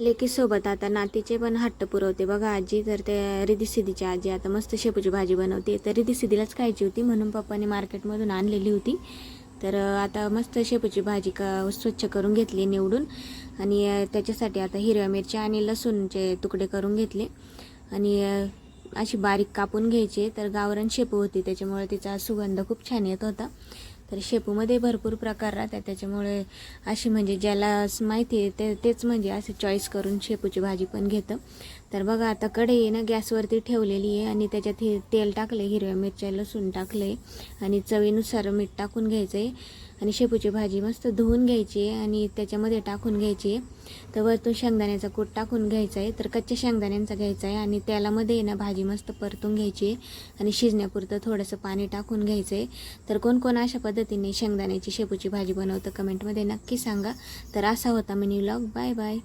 लेकीसोबत आता नातीचे पण हट्ट पुरवते बघा आजी. तर ते रिधिसिद्धीची आजी आता मस्त शेपूची भाजी बनवते. तर रिधिसिद्धीलाच खायची होती म्हणून पप्पाने मार्केटमधून आणलेली होती. तर आता मस्त शेपूची भाजी स्वच्छ करून घेतली निवडून. आणि त्याच्यासाठी आता हिरव्या मिरच्या आणि लसूणचे तुकडे करून घेतले. आणि अशी बारीक कापून घ्यायची. तर गावरान शेपू होती त्याच्यामुळे तिचा सुगंध खूप छान येत होता. तर शेपूमध्ये भरपूर प्रकार राहतात त्याच्यामुळे अशी म्हणजे ज्याला माहिती आहे तेच म्हणजे असे चॉईस करून शेपूची भाजी पण घेतं. तर बघा आता कढई ना गॅसवरती ठेवलेली आहे आणि त्याच्यात तेल टाकले, हिरव्या मिरच्या लसूण टाकले आणि चवीनुसार मीठ टाकून घ्यायचं आहे. आणि शेपूची भाजी मस्त धुवून घ्यायची आहे आणि त्याच्यामध्ये टाकून घ्यायची आहे. तर वरतून शेंगदाण्याचा कूट टाकून घ्यायचा आहे. तर कच्च्या शेंगदाण्यांचा घ्यायचा आहे आणि तेलामध्ये ना भाजी मस्त परतून घ्यायची आहे आणि शिजण्यापुरतं थोडंसं पाणी टाकून घ्यायचं आहे. तर कोण कोण अशा पद्धतीने शेंगदाण्याची शेपूची भाजी बनवतं कमेंटमध्ये नक्की सांगा. तर असा होता मिनी व्लॉग. Bye bye.